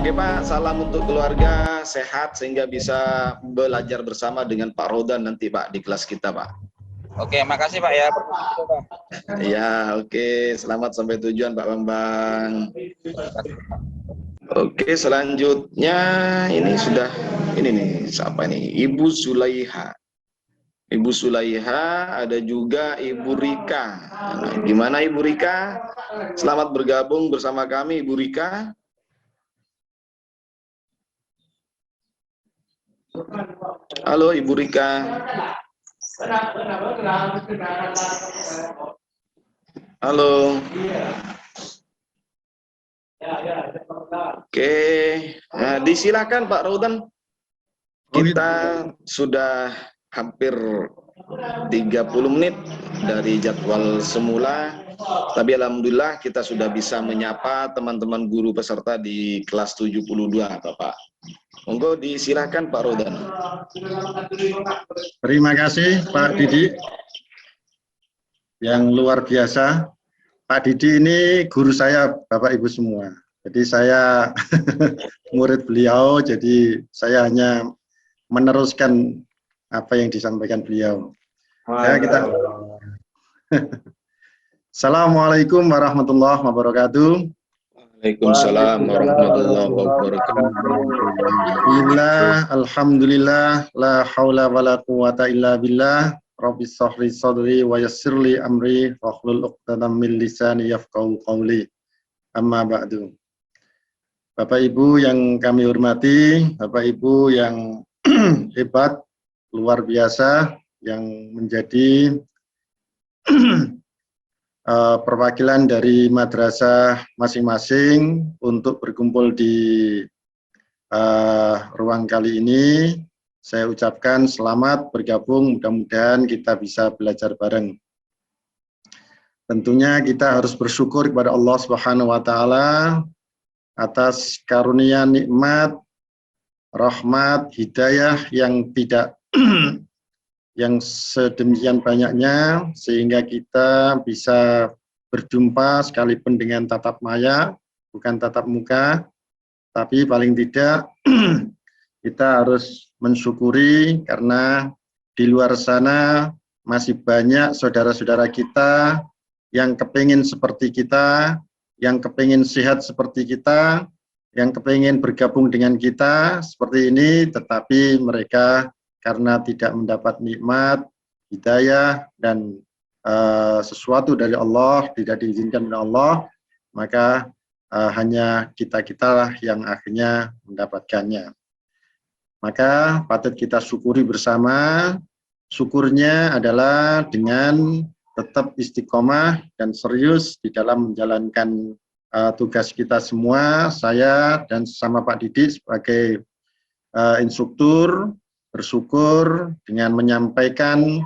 Oke Pak, salam untuk keluarga, sehat sehingga bisa belajar bersama dengan Pak Rodan nanti Pak di kelas kita Pak. Oke, makasih Pak ya. Ya, oke. Selamat sampai tujuan Pak Bambang. Oke, selanjutnya ini nih, siapa nih? Ibu Sulaiha. Ibu Sulaiha, ada juga Ibu Rika. Nah, gimana Ibu Rika? Selamat bergabung bersama kami Ibu Rika. Halo Ibu Rika. Halo. Oke, nah, disilakan Pak Rodan. Kita sudah hampir 30 menit dari jadwal semula, tapi alhamdulillah kita sudah bisa menyapa teman-teman guru peserta di kelas 72 Bapak. Monggo disilakan Pak Rodan. Terima kasih Pak Didi yang luar biasa. Pak Didi ini guru saya Bapak Ibu semua. Jadi saya murid beliau, jadi saya hanya meneruskan apa yang disampaikan beliau. Ya, kita. Assalamualaikum warahmatullahi wabarakatuh. Waalaikumsalam warahmatullahi wabarakatuh. Bismillah, alhamdulillah, la haula wa la quwata illa billah. Rabbi shrahli sadri wa yassirli amri wahlul 'uqdatam min lisani yafqahu qawli. Amma ba'du. Bapak Ibu yang kami hormati, Bapak Ibu yang hebat, luar biasa, yang menjadi perwakilan dari madrasah masing-masing untuk berkumpul di ruang kali ini. Saya ucapkan selamat bergabung, mudah-mudahan kita bisa belajar bareng. Tentunya kita harus bersyukur kepada Allah Subhanahu wa Ta'ala atas karunia nikmat, rahmat, hidayah yang tidak yang sedemikian banyaknya sehingga kita bisa berjumpa sekalipun dengan tatap maya, bukan tatap muka, tapi paling tidak kita harus mensyukuri karena di luar sana masih banyak saudara-saudara kita yang kepingin seperti kita, yang kepingin sehat seperti kita, yang kepingin bergabung dengan kita seperti ini, tetapi mereka karena tidak mendapat nikmat, hidayah, dan sesuatu dari Allah, tidak diizinkan oleh Allah, maka hanya kita-kitalah yang akhirnya mendapatkannya. Maka patut kita syukuri bersama. Syukurnya adalah dengan tetap istiqomah dan serius di dalam menjalankan tugas kita semua, saya dan sama Pak Didi sebagai instruktur, bersyukur dengan menyampaikan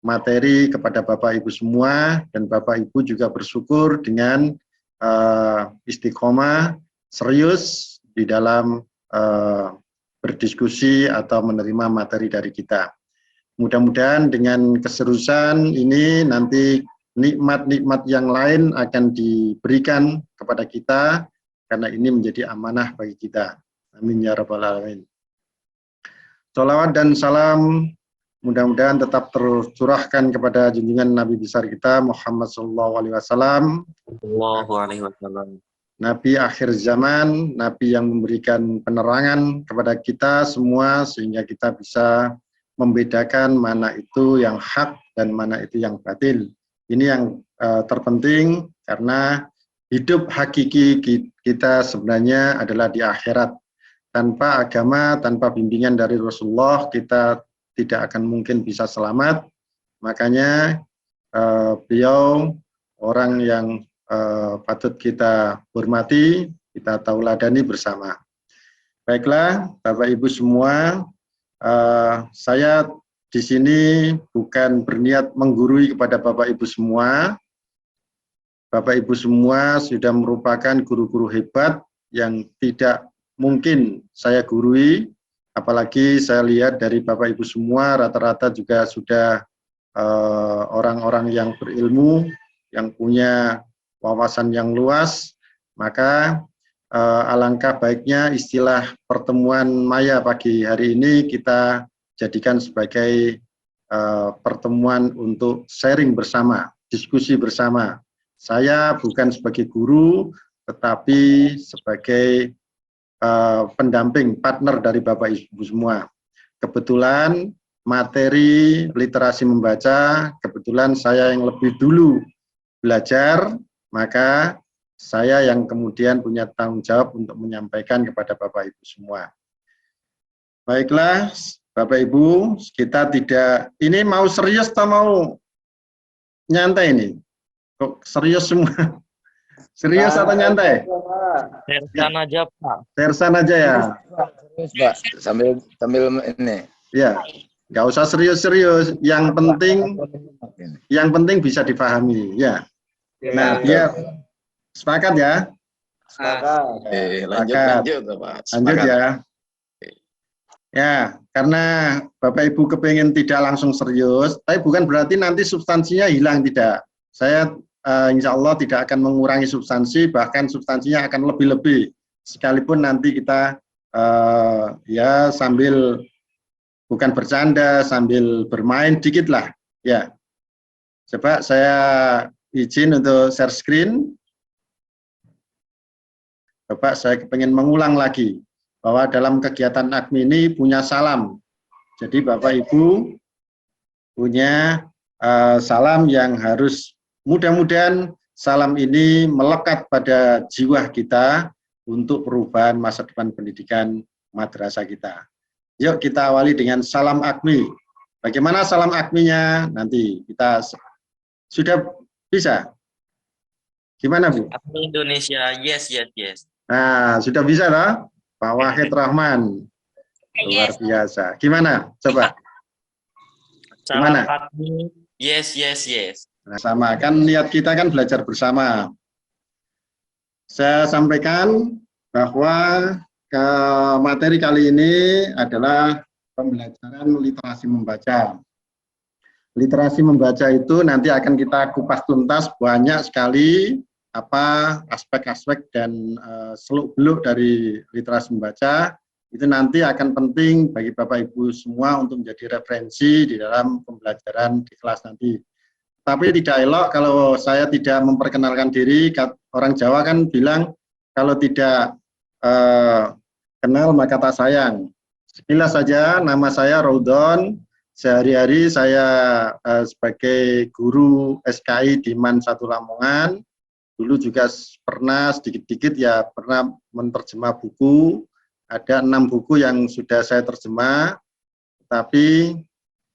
materi kepada Bapak Ibu semua, dan Bapak Ibu juga bersyukur dengan istiqomah, serius di dalam berdiskusi atau menerima materi dari kita. Mudah-mudahan dengan keseriusan ini nanti nikmat-nikmat yang lain akan diberikan kepada kita, karena ini menjadi amanah bagi kita. Amin ya rabbal alamin. Sholawat dan salam mudah-mudahan tetap tercurahkan kepada junjungan Nabi besar kita Muhammad SAW, Nabi akhir zaman, Nabi yang memberikan penerangan kepada kita semua sehingga kita bisa membedakan mana itu yang hak dan mana itu yang batil. Ini yang terpenting karena hidup hakiki kita sebenarnya adalah di akhirat. Tanpa agama, tanpa bimbingan dari Rasulullah, kita tidak akan mungkin bisa selamat. Makanya beliau orang yang patut kita hormati, kita tauladani bersama. Baiklah, Bapak Ibu semua, saya di sini bukan berniat menggurui kepada Bapak Ibu semua. Bapak Ibu semua sudah merupakan guru-guru hebat yang tidak mungkin saya gurui, apalagi saya lihat dari Bapak Ibu semua rata-rata juga sudah orang-orang yang berilmu, yang punya wawasan yang luas, maka alangkah baiknya istilah pertemuan maya pagi hari ini kita jadikan sebagai pertemuan untuk sharing bersama, diskusi bersama. Saya bukan sebagai guru, tetapi sebagai pendamping, partner dari Bapak Ibu semua. Kebetulan materi literasi membaca, kebetulan saya yang lebih dulu belajar, maka saya yang kemudian punya tanggung jawab untuk menyampaikan kepada Bapak Ibu semua. Baiklah, Bapak Ibu, kita tidak, ini mau serius atau mau nyantai ini? Kok serius semua? Serius atau nyantai? Sersan aja, Pak. Sersan aja ya? Serius, Pak. Sambil ini. Ya, nggak usah serius-serius. Yang penting bisa dipahami. Ya. Nah, dia sepakat ya? Sepakat. Lanjut Pak. Lanjut ya. Ya, karena Bapak Ibu kepengen tidak langsung serius, tapi bukan berarti nanti substansinya hilang, tidak. Saya insya Allah tidak akan mengurangi substansi, bahkan substansinya akan lebih-lebih. Sekalipun nanti kita ya sambil bukan bercanda, sambil bermain dikit lah. Ya, coba saya izin untuk share screen. Bapak, saya pengen mengulang lagi bahwa dalam kegiatan AKMI ini punya salam. Jadi Bapak Ibu punya salam yang harus mudah-mudahan salam ini melekat pada jiwa kita untuk perubahan masa depan pendidikan madrasah kita. Yuk kita awali dengan salam AKMI. Bagaimana salam AKMI-nya? Nanti kita sudah bisa. Gimana Bu? AKMI Indonesia, yes. Nah, sudah bisa lah, Pak Wahid Rahman. Luar biasa. Gimana? Coba. Salam AKMI, yes. Nah, sama, kan niat kita kan belajar bersama. Saya sampaikan bahwa materi kali ini adalah pembelajaran literasi membaca. Literasi membaca itu nanti akan kita kupas tuntas banyak sekali aspek-aspek dan seluk-beluk dari literasi membaca. Itu nanti akan penting bagi Bapak Ibu semua untuk menjadi referensi di dalam pembelajaran di kelas nanti. Tapi tidak elok kalau saya tidak memperkenalkan diri. Orang Jawa kan bilang kalau tidak kenal maka tak sayang. Sekilas saja, nama saya Raudon. Sehari-hari saya sebagai guru SKI di MAN 1 Lamongan. Dulu juga pernah sedikit-sedikit ya pernah menerjemah buku. Ada 6 buku yang sudah saya terjemah, tapi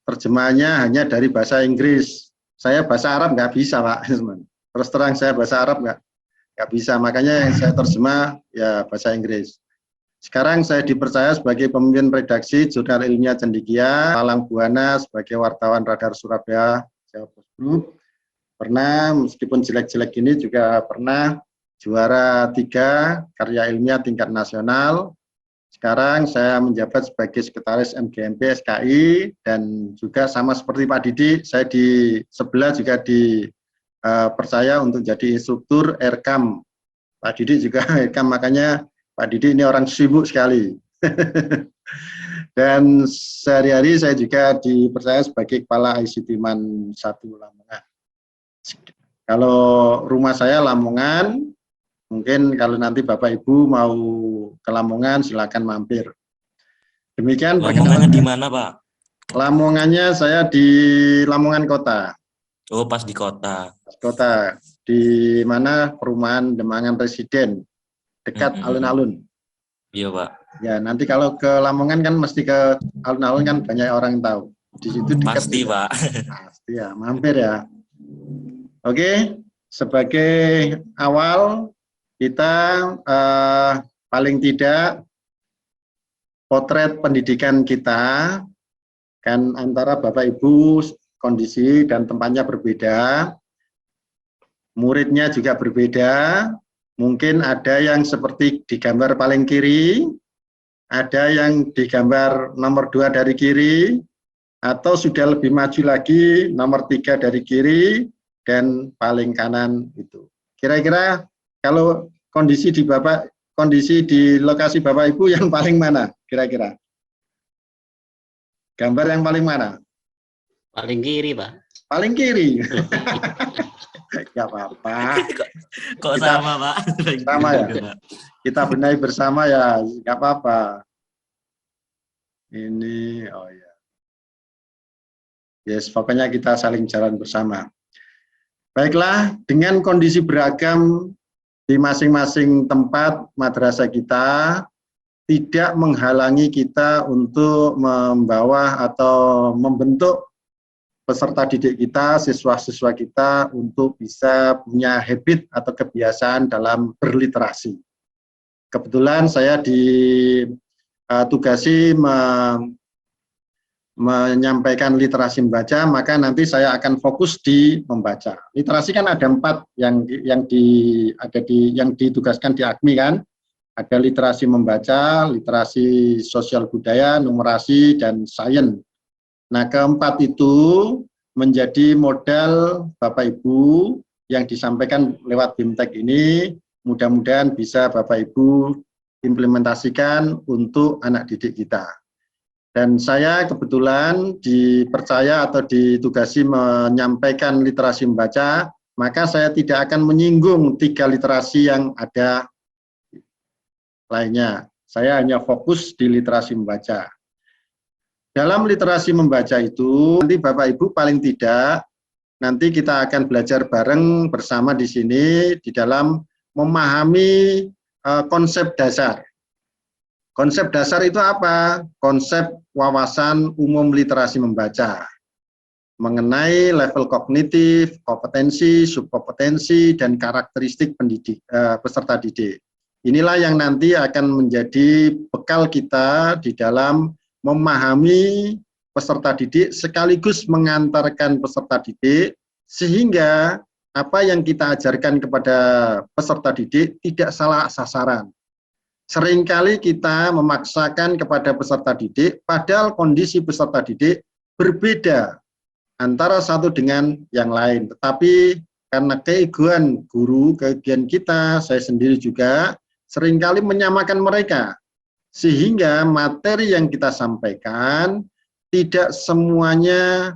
terjemahannya hanya dari bahasa Inggris. Saya bahasa Arab nggak bisa, Pak. Terus terang saya bahasa Arab nggak bisa, makanya yang saya terjemah ya bahasa Inggris. Sekarang saya dipercaya sebagai pemimpin redaksi Jurnal Ilmiah Cendekia, Malang Buana sebagai wartawan Radar Surabaya, Jawa Post Group. Pernah, meskipun jelek-jelek ini juga pernah juara 3 karya ilmiah tingkat nasional. Sekarang saya menjabat sebagai sekretaris MGMP SKI dan juga sama seperti Pak Didi, saya di sebelah juga dipercaya untuk jadi instruktur Erkam. Pak Didi juga Erkam, makanya Pak Didi ini orang sibuk sekali. Dan sehari-hari saya juga dipercaya sebagai kepala ICT MAN 1 Lamongan. Kalau rumah saya Lamongan, mungkin kalau nanti Bapak Ibu mau ke Lamongan silakan mampir. Demikian. Lamongannya di mana, Pak? Lamongannya saya di Lamongan Kota. Oh, pas di kota. Kota di mana perumahan Demangan Residen dekat alun-alun. Iya, Pak. Ya, nanti kalau ke Lamongan kan mesti ke alun-alun kan banyak orang yang tahu. Di situ dekat. Pasti, Pak. Pasti ya, mampir ya. Oke, sebagai awal kita paling tidak potret pendidikan kita kan antara Bapak Ibu kondisi dan tempatnya berbeda, muridnya juga berbeda, mungkin ada yang seperti di gambar paling kiri, ada yang di gambar nomor 2 dari kiri, atau sudah lebih maju lagi nomor 3 dari kiri dan paling kanan itu. Kira-kira kalau kondisi di Bapak kondisi di lokasi Bapak Ibu yang paling mana kira-kira? Gambar yang paling mana? Paling kiri, Pak. Paling kiri. Gak apa-apa. Kok Kita- sama, Pak? Sama ya? Kita benahi bersama ya, nggak apa-apa. Ini, oh ya. Yes, pokoknya kita saling jalan bersama. Baiklah, dengan kondisi beragam di masing-masing tempat madrasah kita, tidak menghalangi kita untuk membawa atau membentuk peserta didik kita, siswa-siswa kita untuk bisa punya habit atau kebiasaan dalam berliterasi. Kebetulan saya ditugasi menyampaikan literasi membaca, maka nanti saya akan fokus di membaca. Literasi kan ada 4 yang ditugaskan di AKMI kan. Ada literasi membaca, literasi sosial budaya, numerasi, dan sains. Nah, keempat itu menjadi modal Bapak Ibu yang disampaikan lewat BIMTEK ini, mudah-mudahan bisa Bapak Ibu implementasikan untuk anak didik kita. Dan saya kebetulan dipercaya atau ditugasi menyampaikan literasi membaca, maka saya tidak akan menyinggung 3 literasi yang ada lainnya. Saya hanya fokus di literasi membaca. Dalam literasi membaca itu, nanti Bapak Ibu paling tidak, nanti kita akan belajar bareng bersama di sini, di dalam memahami konsep dasar. Konsep dasar itu apa? Konsep wawasan umum literasi membaca. Mengenai level kognitif, kompetensi, subkompetensi, dan karakteristik peserta didik. Inilah yang nanti akan menjadi bekal kita di dalam memahami peserta didik sekaligus mengantarkan peserta didik sehingga apa yang kita ajarkan kepada peserta didik tidak salah sasaran. Seringkali kita memaksakan kepada peserta didik padahal kondisi peserta didik berbeda antara satu dengan yang lain. Tetapi karena keegoan guru, keegoan kita, saya sendiri juga seringkali menyamakan mereka. Sehingga materi yang kita sampaikan tidak semuanya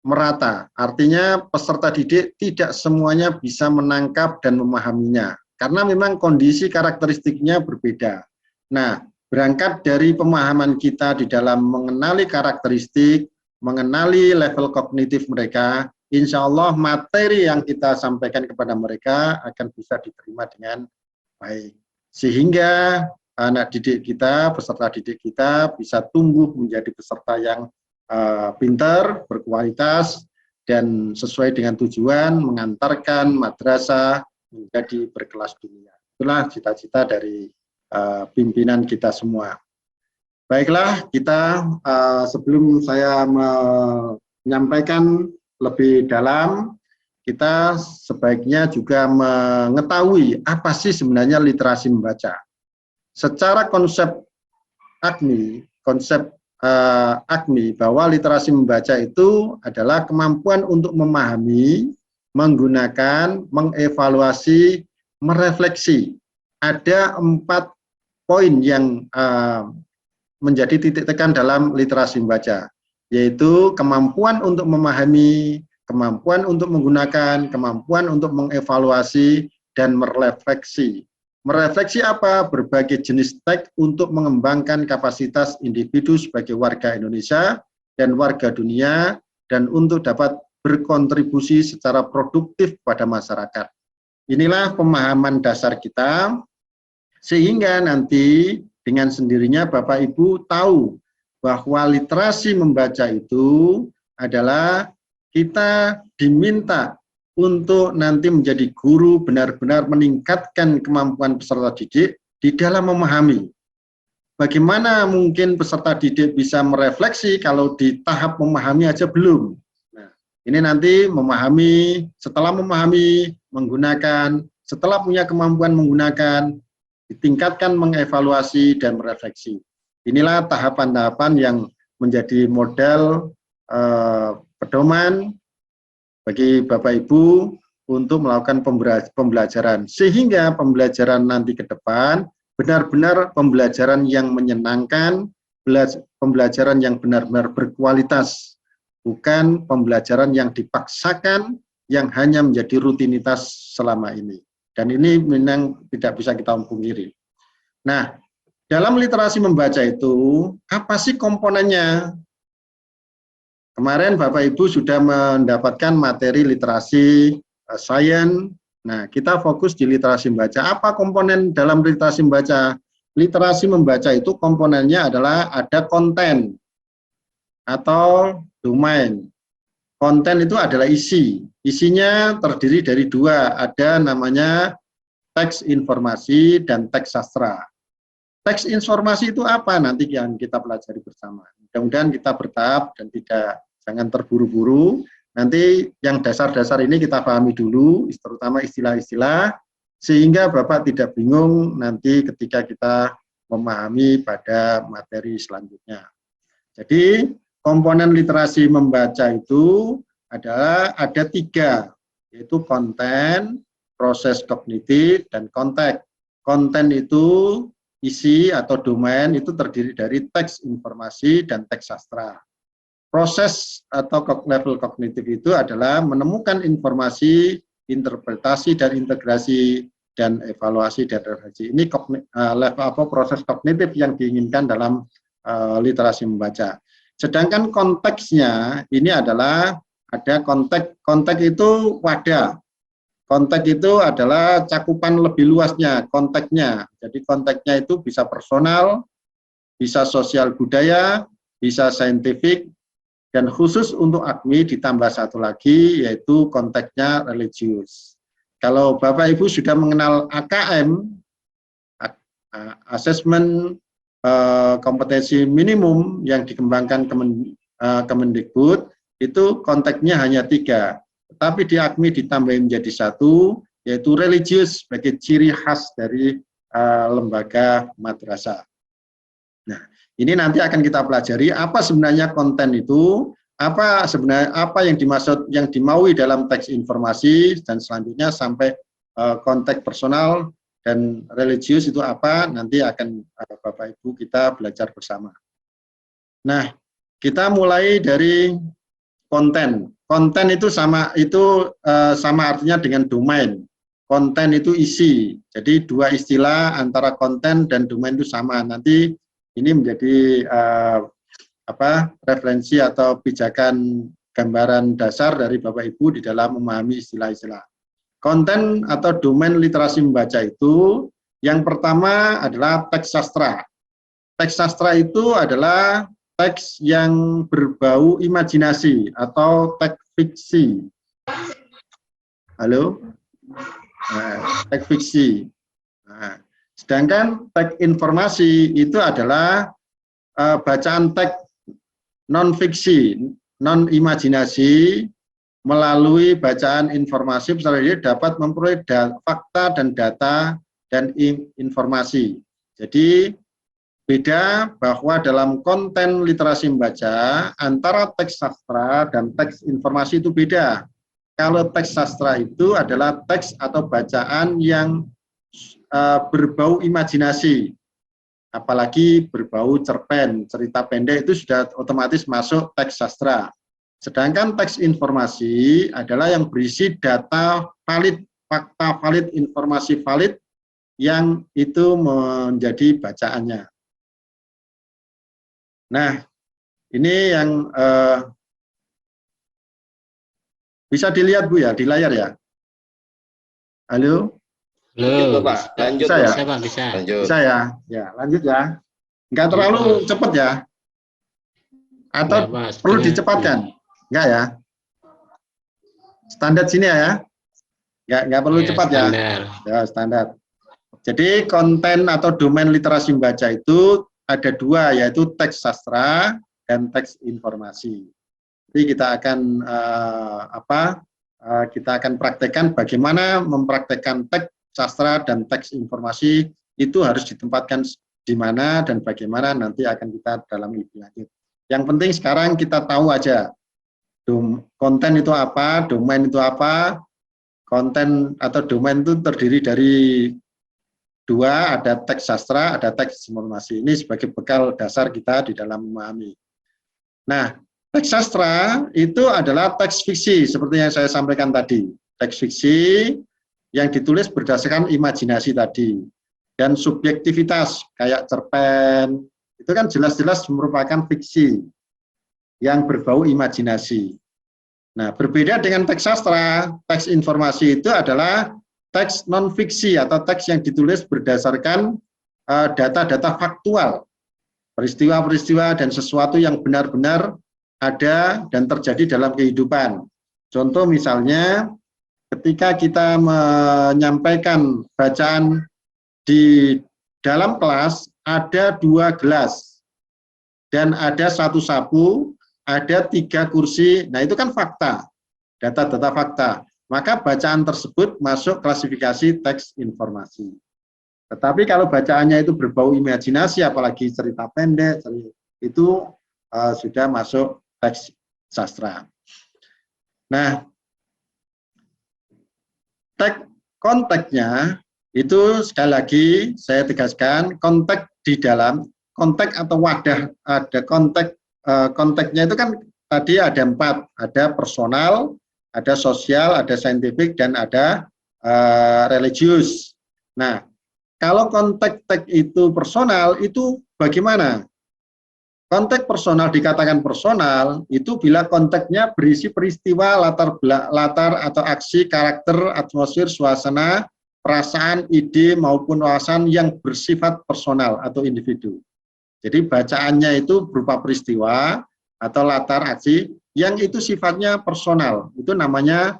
merata. Artinya peserta didik tidak semuanya bisa menangkap dan memahaminya. Karena memang kondisi karakteristiknya berbeda. Nah, berangkat dari pemahaman kita di dalam mengenali karakteristik, mengenali level kognitif mereka, insya Allah materi yang kita sampaikan kepada mereka akan bisa diterima dengan baik. Sehingga anak didik kita, peserta didik kita bisa tumbuh menjadi peserta yang pintar, berkualitas, dan sesuai dengan tujuan mengantarkan madrasah menjadi berkelas dunia. Itulah cita-cita dari pimpinan kita semua. Baiklah, kita sebelum saya menyampaikan lebih dalam, kita sebaiknya juga mengetahui apa sih sebenarnya literasi membaca. Secara konsep AKMI, bahwa literasi membaca itu adalah kemampuan untuk memahami, menggunakan, mengevaluasi, merefleksi. Ada 4 poin yang menjadi titik tekan dalam literasi membaca, yaitu kemampuan untuk memahami, kemampuan untuk menggunakan, kemampuan untuk mengevaluasi, dan merefleksi. Merefleksi apa? Berbagai jenis teks untuk mengembangkan kapasitas individu sebagai warga Indonesia dan warga dunia, dan untuk dapat berkontribusi secara produktif pada masyarakat. Inilah pemahaman dasar kita, sehingga nanti dengan sendirinya Bapak Ibu tahu bahwa literasi membaca itu adalah kita diminta untuk nanti menjadi guru benar-benar meningkatkan kemampuan peserta didik di dalam memahami. Bagaimana mungkin peserta didik bisa merefleksi kalau di tahap memahami aja belum? Nah, ini nanti memahami, setelah memahami, menggunakan, setelah punya kemampuan menggunakan, ditingkatkan mengevaluasi dan merefleksi. Inilah tahapan-tahapan yang menjadi model pedoman bagi Bapak Ibu untuk melakukan pembelajaran, sehingga pembelajaran nanti ke depan benar-benar pembelajaran yang menyenangkan, pembelajaran yang benar-benar berkualitas, bukan pembelajaran yang dipaksakan, yang hanya menjadi rutinitas selama ini. Dan ini memang tidak bisa kita pungkiri. Nah, dalam literasi membaca itu, apa sih komponennya? Kemarin Bapak Ibu sudah mendapatkan materi literasi sains. Nah, kita fokus di literasi membaca. Apa komponen dalam literasi membaca? Literasi membaca itu komponennya adalah ada konten atau domain. Konten itu adalah isi. Isinya terdiri dari dua, ada namanya teks informasi dan teks sastra. Teks informasi itu apa? Nanti yang kita pelajari bersama. Mudah-mudahan kita bertahap dan jangan terburu-buru. Nanti yang dasar-dasar ini kita pahami dulu, terutama istilah-istilah, sehingga Bapak tidak bingung nanti ketika kita memahami pada materi selanjutnya. Jadi, komponen literasi membaca itu adalah ada tiga, yaitu konten, proses kognitif, dan konteks. Konten itu isi atau domain itu terdiri dari teks informasi dan teks sastra. Proses atau level kognitif itu adalah menemukan informasi, interpretasi dan integrasi, dan evaluasi dan refleksi. Ini proses kognitif yang diinginkan dalam literasi membaca. Sedangkan konteksnya ini adalah ada konteks itu wadah. Konteks itu adalah cakupan lebih luasnya, konteksnya. Jadi konteksnya itu bisa personal, bisa sosial budaya, bisa saintifik, dan khusus untuk AKMI ditambah satu lagi, yaitu konteksnya religius. Kalau Bapak Ibu sudah mengenal AKM, Assessment Kompetensi Minimum yang dikembangkan Kemendikbud, itu konteksnya hanya 3. Tapi di AKMI ditambah menjadi 1, yaitu religius sebagai ciri khas dari lembaga madrasah. Nah, ini nanti akan kita pelajari apa sebenarnya konten itu, apa yang dimaksud, yang dimaui dalam teks informasi, dan selanjutnya sampai konteks personal dan religius itu apa, nanti akan Bapak Ibu kita belajar bersama. Nah, kita mulai dari konten. Konten itu sama artinya dengan domain. Konten itu isi. Jadi dua istilah antara konten dan domain itu sama. Nanti ini menjadi referensi atau pijakan gambaran dasar dari Bapak Ibu di dalam memahami istilah-istilah. Konten atau domain literasi membaca itu yang pertama adalah teks sastra. Teks sastra itu adalah teks yang berbau imajinasi atau teks fiksi. Halo? Teks fiksi. Nah, sedangkan teks informasi itu adalah bacaan teks non-fiksi, non-imajinasi, melalui bacaan informasi, peserta didik dapat memperoleh fakta dan data dan informasi. Jadi, beda bahwa dalam konten literasi membaca, antara teks sastra dan teks informasi itu beda. Kalau teks sastra itu adalah teks atau bacaan yang berbau imajinasi, apalagi berbau cerpen, cerita pendek itu sudah otomatis masuk teks sastra. Sedangkan teks informasi adalah yang berisi data valid, fakta valid, informasi valid yang itu menjadi bacaannya. Nah, ini yang bisa dilihat Bu ya di layar ya. Halo? Halo, Pak. Lanjut, bisa ya? bisa Pak, bisa. Lanjut. Bisa ya? Ya, lanjut ya. Enggak terlalu cepat ya? Atau Ya, Pak, perlu setengah. dicepatkan? Enggak ya? Standar sini ya? Enggak perlu Ya, cepat ya? standar. Ya, standar. Jadi konten atau domain literasi membaca itu ada dua, yaitu teks sastra dan teks informasi. Jadi kita akan kita akan praktekkan bagaimana mempraktekkan teks sastra dan teks informasi itu harus ditempatkan di mana dan bagaimana nanti akan kita dalami lebih lanjut. Yang penting sekarang kita tahu aja konten itu apa, domain itu apa. Konten atau domain itu terdiri dari Dua, ada teks sastra, ada teks informasi. Ini sebagai bekal dasar kita di dalam memahami. Nah, teks sastra itu adalah teks fiksi, seperti yang saya sampaikan tadi. Teks fiksi yang ditulis berdasarkan imajinasi tadi. Dan subjektivitas, kayak cerpen, itu kan jelas-jelas merupakan fiksi yang berbau imajinasi. Nah, berbeda dengan teks sastra, teks informasi itu adalah teks non-fiksi atau teks yang ditulis berdasarkan data-data faktual, peristiwa-peristiwa dan sesuatu yang benar-benar ada dan terjadi dalam kehidupan. Contoh misalnya, ketika kita menyampaikan bacaan di dalam kelas, ada 2 gelas, dan ada 1 sapu, ada 3 kursi, nah itu kan fakta, data-data fakta. Maka bacaan tersebut masuk klasifikasi teks informasi. Tetapi kalau bacaannya itu berbau imajinasi, apalagi cerita pendek, itu sudah masuk teks sastra. Nah, konteksnya itu sekali lagi saya tegaskan, konteks di dalam, konteks atau wadah, ada konteksnya itu kan tadi ada 4, ada personal, ada sosial, ada saintifik, dan ada religius. Nah, kalau konteks itu personal, itu bagaimana? Konteks personal dikatakan personal, itu bila konteksnya berisi peristiwa, latar atau aksi, karakter, atmosfer, suasana, perasaan, ide, maupun wawasan yang bersifat personal atau individu. Jadi bacaannya itu berupa peristiwa atau latar aksi, yang itu sifatnya personal, itu namanya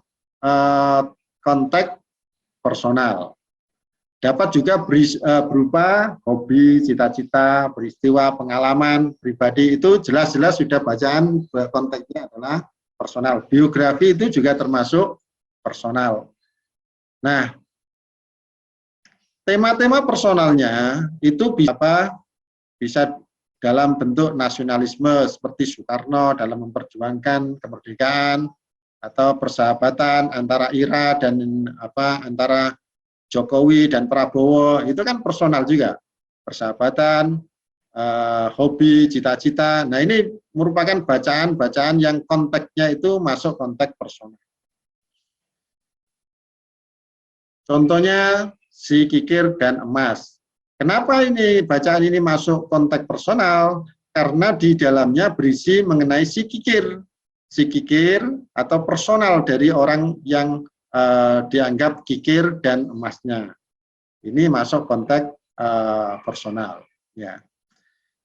konteks personal. Dapat juga berupa hobi, cita-cita, peristiwa, pengalaman pribadi, itu jelas-jelas sudah bacaan konteksnya adalah personal. Biografi itu juga termasuk personal. Nah, tema-tema personalnya itu bisa dalam bentuk nasionalisme seperti Soekarno dalam memperjuangkan kemerdekaan, atau persahabatan antara Ira dan antara Jokowi dan Prabowo, itu kan personal juga. Persahabatan, hobi, cita-cita. Nah, ini merupakan bacaan-bacaan yang konteksnya itu masuk konteks personal. Contohnya Si Kikir dan Emas. Kenapa ini bacaan ini masuk konteks personal? Karena di dalamnya berisi mengenai si kikir atau personal dari orang yang dianggap kikir dan emasnya. Ini masuk konteks personal. Ya.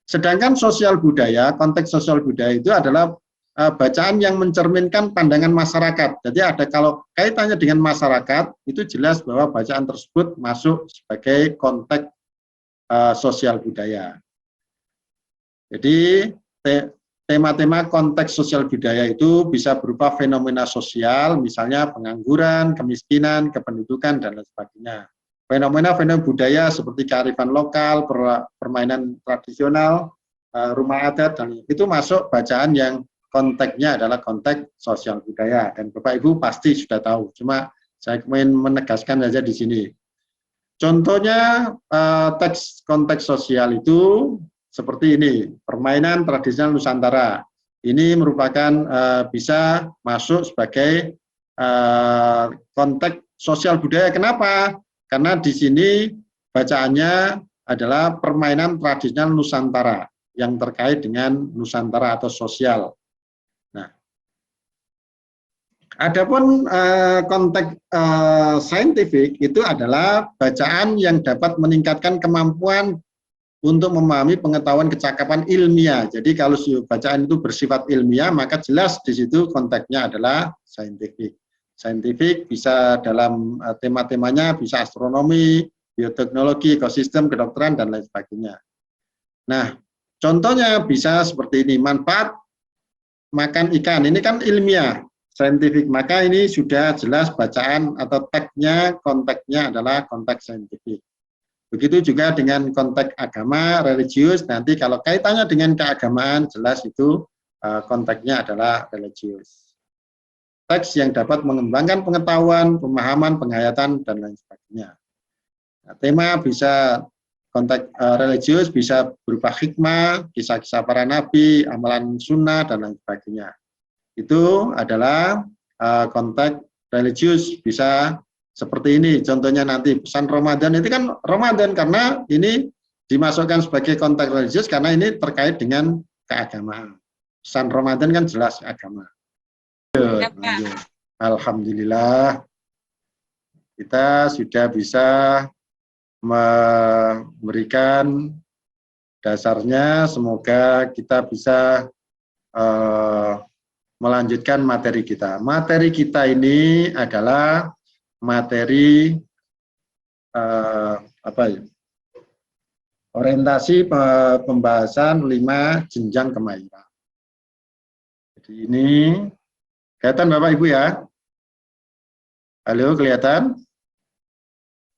Sedangkan sosial budaya, konteks sosial budaya itu adalah bacaan yang mencerminkan pandangan masyarakat. Jadi ada, kalau kaitannya dengan masyarakat, itu jelas bahwa bacaan tersebut masuk sebagai konteks sosial budaya. Jadi tema-tema konteks sosial budaya itu bisa berupa fenomena sosial, misalnya pengangguran, kemiskinan, kependudukan, dan lain sebagainya. Fenomena-fenomena budaya seperti kearifan lokal, permainan tradisional, rumah adat, dan itu masuk bacaan yang konteksnya adalah konteks sosial budaya. Dan Bapak Ibu pasti sudah tahu, cuma saya ingin menegaskan saja di sini. Contohnya teks konteks sosial itu seperti ini, permainan tradisional Nusantara. Ini merupakan bisa masuk sebagai konteks sosial budaya. Kenapa? Karena di sini bacaannya adalah permainan tradisional Nusantara yang terkait dengan Nusantara atau sosial. Adapun konteks saintifik itu adalah bacaan yang dapat meningkatkan kemampuan untuk memahami pengetahuan kecakapan ilmiah. Jadi kalau bacaan itu bersifat ilmiah, maka jelas di situ konteksnya adalah saintifik. Saintifik bisa dalam tema-temanya bisa astronomi, bioteknologi, ekosistem, kedokteran, dan lain sebagainya. Nah, contohnya bisa seperti ini, manfaat makan ikan. Ini kan ilmiah. Saintifik, maka ini sudah jelas bacaan atau teksnya, konteksnya adalah konteks saintifik. Begitu juga dengan konteks agama, religius, nanti kalau kaitannya dengan keagamaan, jelas itu konteksnya adalah religius. Teks yang dapat mengembangkan pengetahuan, pemahaman, penghayatan, dan lain sebagainya. Nah, tema bisa konteks religius, bisa berupa hikmah, kisah-kisah para nabi, amalan sunnah, dan lain sebagainya. Itu adalah konteks religius, bisa seperti ini. Contohnya nanti pesan Ramadan, itu kan Ramadan karena ini dimasukkan sebagai konteks religius karena ini terkait dengan keagamaan. Pesan Ramadan kan jelas agama. Alhamdulillah, kita sudah bisa memberikan dasarnya. Semoga kita bisa melanjutkan materi kita. Materi kita ini adalah materi orientasi pembahasan 5 jenjang kemahiran. Jadi ini kelihatan Bapak Ibu ya? Halo, kelihatan?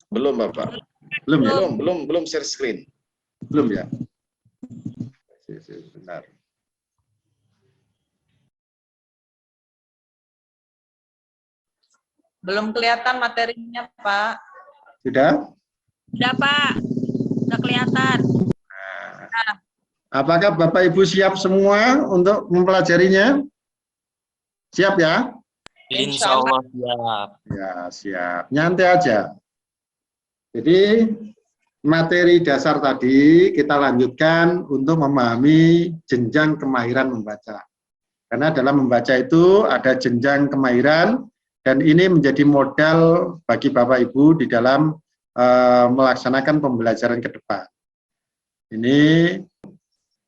Belum, Bapak. Belum ya? Belum share screen. Belum ya? Benar. Belum kelihatan materinya, Pak. Sudah? Sudah, Pak. Sudah kelihatan. Nah, apakah Bapak Ibu siap semua untuk mempelajarinya? Siap ya? Insya Allah siap. Ya, siap. Nyantai aja. Jadi materi dasar tadi kita lanjutkan untuk memahami jenjang kemahiran membaca. Karena dalam membaca itu ada jenjang kemahiran dan ini menjadi modal bagi Bapak Ibu di dalam melaksanakan pembelajaran ke depan. Ini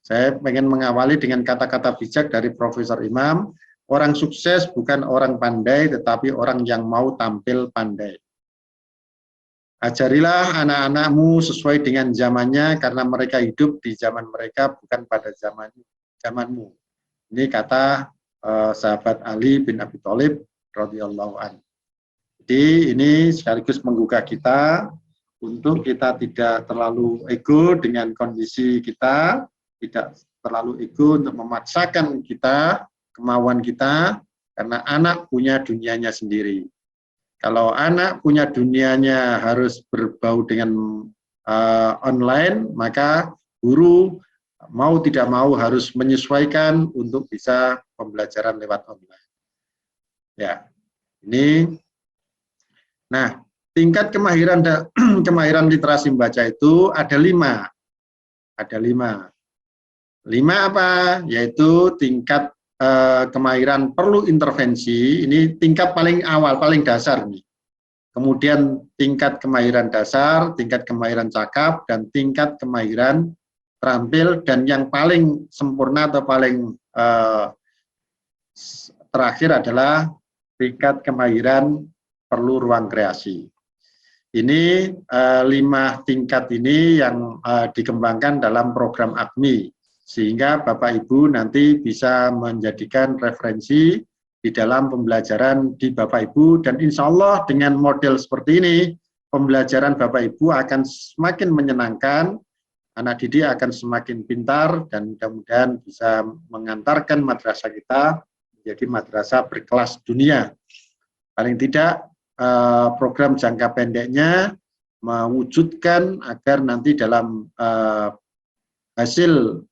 saya ingin mengawali dengan kata-kata bijak dari Profesor Imam, orang sukses bukan orang pandai tetapi orang yang mau tampil pandai. Ajarilah anak-anakmu sesuai dengan zamannya karena mereka hidup di zaman mereka bukan pada zamanmu. Ini kata sahabat Ali bin Abi Thalib radhiyallahu anhu. Jadi ini sekaligus menggugah kita untuk kita tidak terlalu ego dengan kondisi kita, tidak terlalu ego untuk memaksakan kita, kemauan kita, karena anak punya dunianya sendiri. Kalau anak punya dunianya harus berbau dengan online, maka guru mau tidak mau harus menyesuaikan untuk bisa pembelajaran lewat online. Ya, ini. Nah, tingkat kemahiran literasi membaca itu ada 5. Ada 5. 5 apa? Yaitu tingkat kemahiran perlu intervensi, ini tingkat paling awal, paling dasar nih. Kemudian tingkat kemahiran dasar, tingkat kemahiran cakap, dan tingkat kemahiran terampil, dan yang paling sempurna atau paling terakhir adalah tingkat kemahiran perlu ruang kreasi. Ini 5 tingkat ini yang dikembangkan dalam program AKMI. Sehingga Bapak Ibu nanti bisa menjadikan referensi di dalam pembelajaran di Bapak Ibu, dan insya Allah dengan model seperti ini, pembelajaran Bapak Ibu akan semakin menyenangkan, anak didik akan semakin pintar, dan mudah-mudahan bisa mengantarkan madrasah kita menjadi madrasah berkelas dunia. Paling tidak program jangka pendeknya mewujudkan agar nanti dalam hasil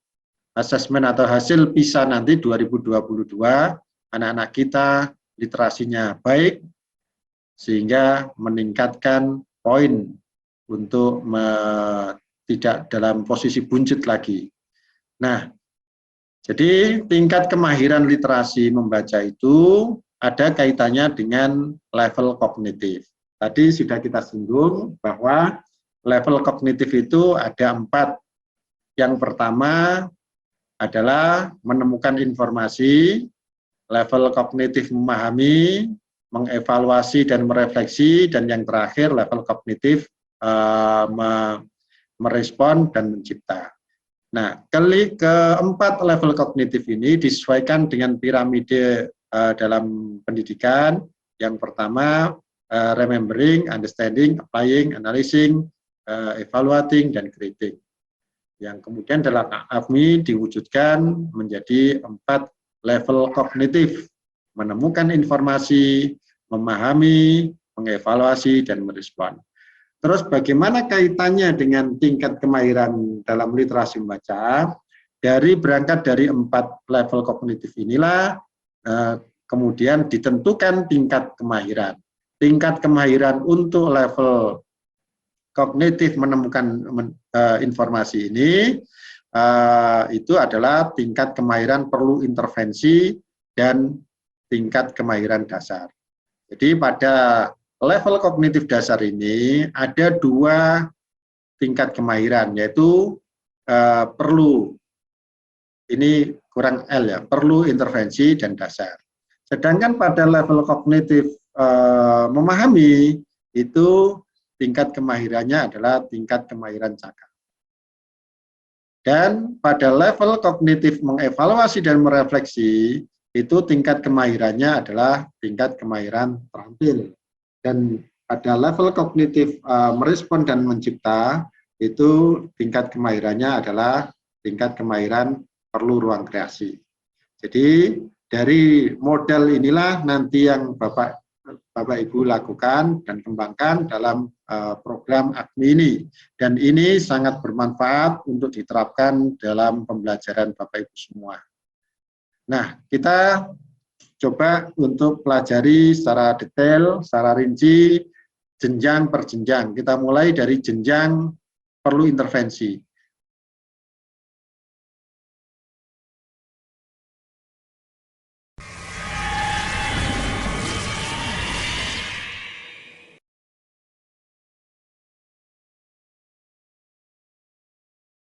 asesmen atau hasil PISA nanti 2022, anak-anak kita literasinya baik, sehingga meningkatkan poin untuk tidak dalam posisi buncit lagi. Nah, jadi tingkat kemahiran literasi membaca itu ada kaitannya dengan level kognitif. Tadi sudah kita singgung bahwa level kognitif itu ada 4. Yang pertama adalah menemukan informasi, level kognitif memahami, mengevaluasi dan merefleksi, dan yang terakhir level kognitif merespon dan mencipta. Nah, keempat level kognitif ini disesuaikan dengan piramide dalam pendidikan. Yang pertama, remembering, understanding, applying, analyzing, evaluating, dan creating. Yang kemudian dalam AKMI diwujudkan menjadi 4 level kognitif, menemukan informasi, memahami, mengevaluasi, dan merespon. Terus bagaimana kaitannya dengan tingkat kemahiran dalam literasi membaca? Berangkat dari 4 level kognitif inilah kemudian ditentukan tingkat kemahiran. Tingkat kemahiran untuk level kognitif menemukan informasi ini itu adalah tingkat kemahiran perlu intervensi dan tingkat kemahiran dasar. Jadi pada level kognitif dasar ini ada 2 tingkat kemahiran, yaitu perlu, ini kurang L ya, perlu intervensi dan dasar. Sedangkan pada level kognitif memahami itu tingkat kemahirannya adalah tingkat kemahiran cakap. Dan pada level kognitif mengevaluasi dan merefleksi itu tingkat kemahirannya adalah tingkat kemahiran terampil. Dan pada level kognitif merespon dan mencipta itu tingkat kemahirannya adalah tingkat kemahiran perlu ruang kreasi. Jadi dari model inilah nanti yang Bapak Ibu lakukan dan kembangkan dalam program AKMI ini. Dan ini sangat bermanfaat untuk diterapkan dalam pembelajaran Bapak Ibu semua. Nah, kita coba untuk pelajari secara detail, secara rinci, jenjang per jenjang. Kita mulai dari jenjang perlu intervensi.